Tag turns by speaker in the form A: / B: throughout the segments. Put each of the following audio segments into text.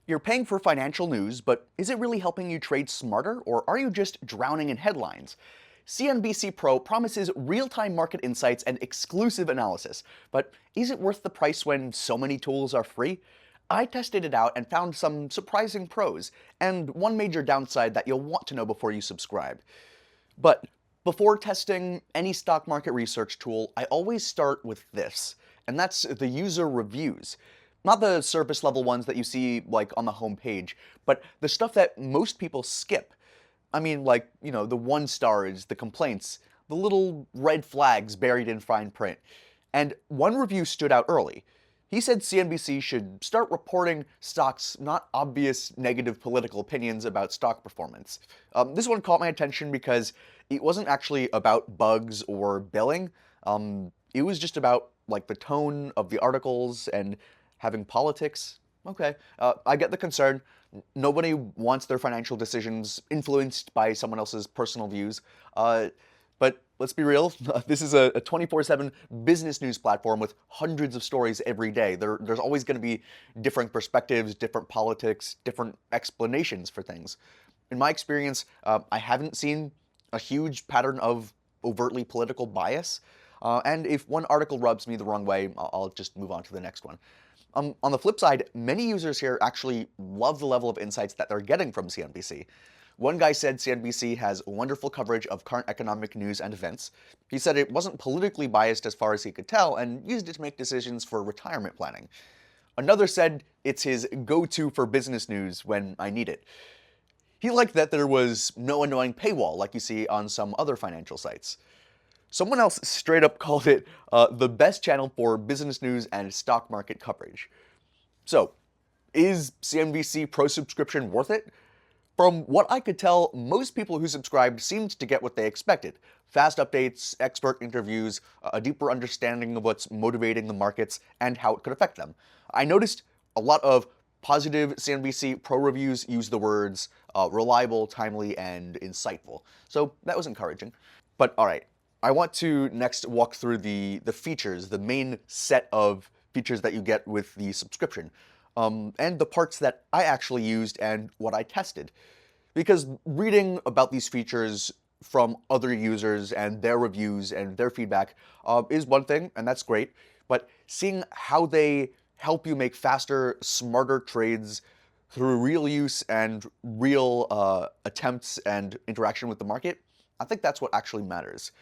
A: You're paying for financial news, but is it really helping you trade smarter, or are you just drowning in headlines? CNBC Pro promises real-time market insights and exclusive analysis, but is it worth the price when so many tools are free? I tested it out and found some surprising pros, and one major downside that you'll want to know before you subscribe. But before testing any stock market research tool, I always start with this, and that's the user reviews. Not the surface level ones that you see like on the home page, but the stuff that most people skip. I mean, like, the 1 stars, the complaints, the little red flags buried in fine print. And one review stood out early. He said CNBC should start reporting stocks, not obvious negative political opinions about stock performance. This one caught my attention because it wasn't actually about bugs or billing. It was just about like the tone of the articles and having politics. Okay, I get the concern. Nobody wants their financial decisions influenced by someone else's personal views. But let's be real, this is a 24/7 business news platform with hundreds of stories every day. There's always going to be different perspectives, different politics, different explanations for things. In my experience, I haven't seen a huge pattern of overtly political bias. And if one article rubs me the wrong way, I'll just move on to the next one. On the flip side, many users here actually love the level of insights that they're getting from CNBC. One guy said CNBC has wonderful coverage of current economic news and events. He said it wasn't politically biased as far as he could tell and used it to make decisions for retirement planning. Another said it's his go-to for business news when I need it. He liked that there was no annoying paywall like you see on some other financial sites. Someone else straight up called it the best channel for business news and stock market coverage. So, is CNBC Pro subscription worth it? From what I could tell, most people who subscribed seemed to get what they expected. Fast updates, expert interviews, a deeper understanding of what's motivating the markets and how it could affect them. I noticed a lot of positive CNBC Pro reviews use the words reliable, timely, and insightful. So that was encouraging. But alright, I want to next walk through the features, the main set of features that you get with the subscription. And the parts that I actually used and what I tested. Because reading about these features from other users and their reviews and their feedback is one thing, and that's great. But seeing how they help you make faster, smarter trades through real use and real attempts and interaction with the market, I think that's what actually matters.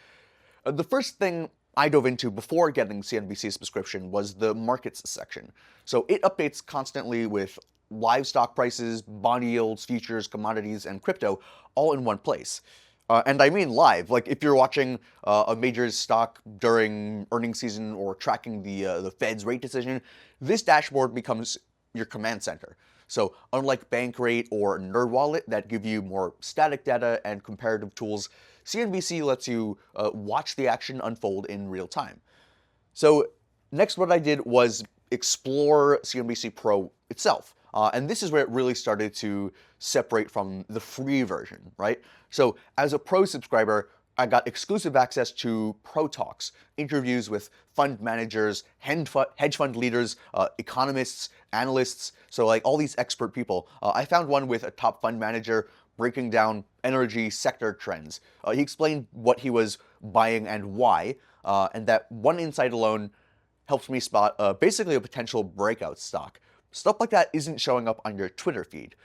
A: The first thing I dove into before getting CNBC's subscription was the markets section. So it updates constantly with live stock prices, bond yields, futures, commodities, and crypto all in one place. And I mean live, like if you're watching a major stock during earnings season or tracking the Fed's rate decision, this dashboard becomes your command center. So unlike Bankrate or NerdWallet that give you more static data and comparative tools, CNBC lets you watch the action unfold in real time. So next what I did was explore CNBC Pro itself. And this is where it really started to separate from the free version, right? So as a Pro subscriber, I got exclusive access to Pro Talks, interviews with fund managers, hedge fund leaders, economists, analysts, so like all these expert people. I found one with a top fund manager breaking down energy sector trends. He explained what he was buying and why, and that one insight alone helped me spot basically a potential breakout stock. Stuff like that isn't showing up on your Twitter feed.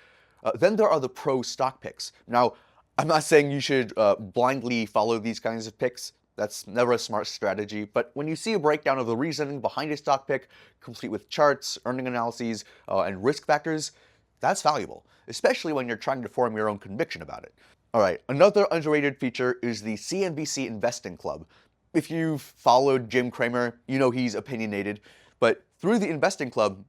A: Then there are the Pro stock picks. Now, I'm not saying you should blindly follow these kinds of picks. That's never a smart strategy. But when you see a breakdown of the reasoning behind a stock pick, complete with charts, earning analyses, and risk factors, that's valuable, especially when you're trying to form your own conviction about it. All right, another underrated feature is the CNBC Investing Club. If you've followed Jim Cramer, you know he's opinionated, but through the Investing Club,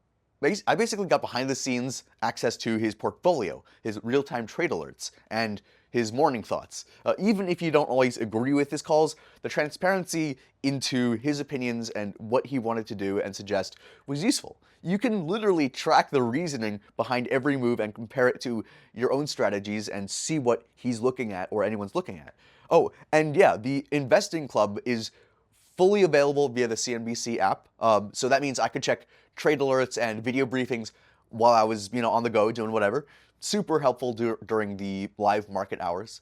A: I basically got behind the scenes access to his portfolio, his real-time trade alerts, and his morning thoughts. Even if you don't always agree with his calls, the transparency into his opinions and what he wanted to do and suggest was useful. You can literally track the reasoning behind every move and compare it to your own strategies and see what he's looking at or anyone's looking at. Oh, and yeah, the Investing Club is fully available via the CNBC app. So that means I could check trade alerts and video briefings while I was, on the go doing whatever. Super helpful during the live market hours.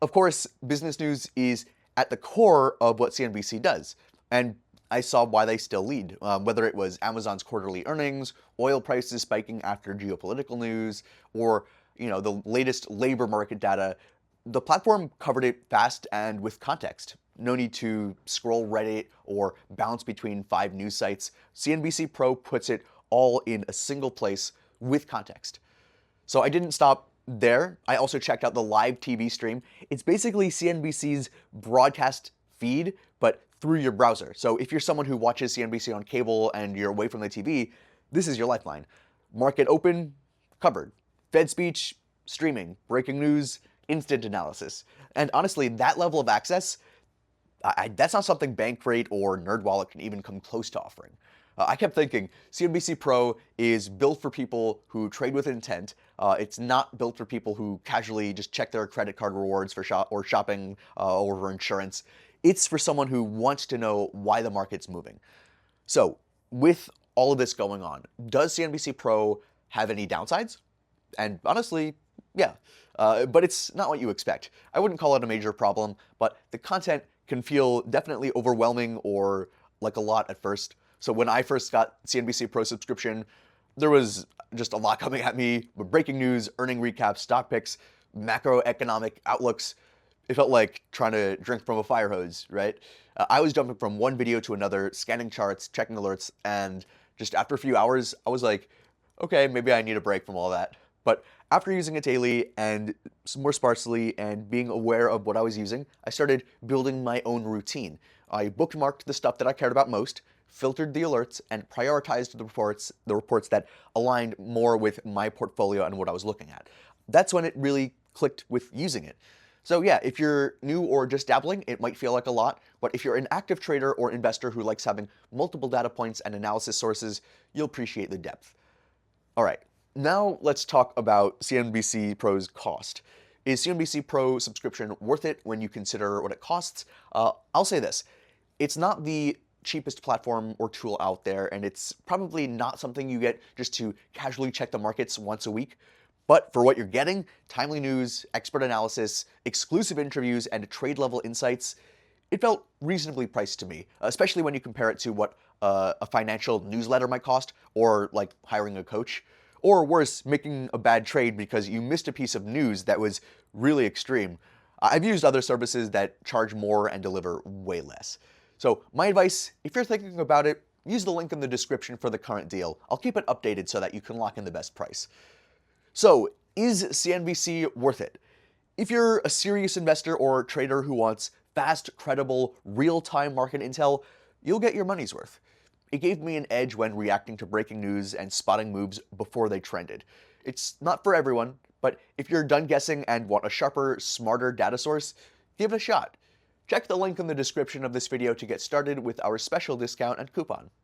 A: Of course, business news is at the core of what CNBC does, and I saw why they still lead. Whether it was Amazon's quarterly earnings, oil prices spiking after geopolitical news, or the latest labor market data, the platform covered it fast and with context. No need to scroll Reddit or bounce between 5 news sites. CNBC Pro puts it all in a single place with context. So I didn't stop there. I also checked out the live TV stream. It's basically CNBC's broadcast feed, but through your browser. So if you're someone who watches CNBC on cable and you're away from the TV, this is your lifeline. Market open, covered. Fed speech, streaming. Breaking news, instant analysis. And honestly, that level of access, that's not something Bankrate or NerdWallet can even come close to offering. I kept thinking, CNBC Pro is built for people who trade with intent. It's not built for people who casually just check their credit card rewards for shopping or for insurance. It's for someone who wants to know why the market's moving. So, with all of this going on, does CNBC Pro have any downsides? And honestly, yeah. But it's not what you expect. I wouldn't call it a major problem, but the content can feel definitely overwhelming or like a lot at first. So when I first got CNBC Pro subscription, there was just a lot coming at me with breaking news, earning recaps, stock picks, macroeconomic outlooks. It felt like trying to drink from a fire hose, right? I was jumping from one video to another, scanning charts, checking alerts, and just after a few hours, I was like, okay, maybe I need a break from all that. But after using it daily and more sparsely and being aware of what I was using, I started building my own routine. I bookmarked the stuff that I cared about most, filtered the alerts, and prioritized the reports that aligned more with my portfolio and what I was looking at. That's when it really clicked with using it. So yeah, if you're new or just dabbling, it might feel like a lot, but if you're an active trader or investor who likes having multiple data points and analysis sources, you'll appreciate the depth. All right, now let's talk about CNBC Pro's cost. Is CNBC Pro subscription worth it when you consider what it costs? I'll say this, it's not the cheapest platform or tool out there, and it's probably not something you get just to casually check the markets once a week. But for what you're getting, timely news, expert analysis, exclusive interviews, and trade-level insights, it felt reasonably priced to me, especially when you compare it to what a financial newsletter might cost, or like hiring a coach, or worse, making a bad trade because you missed a piece of news that was really extreme. I've used other services that charge more and deliver way less. So my advice, if you're thinking about it, use the link in the description for the current deal. I'll keep it updated so that you can lock in the best price. So, is CNBC worth it? If you're a serious investor or trader who wants fast, credible, real-time market intel, you'll get your money's worth. It gave me an edge when reacting to breaking news and spotting moves before they trended. It's not for everyone, but if you're done guessing and want a sharper, smarter data source, give it a shot. Check the link in the description of this video to get started with our special discount and coupon.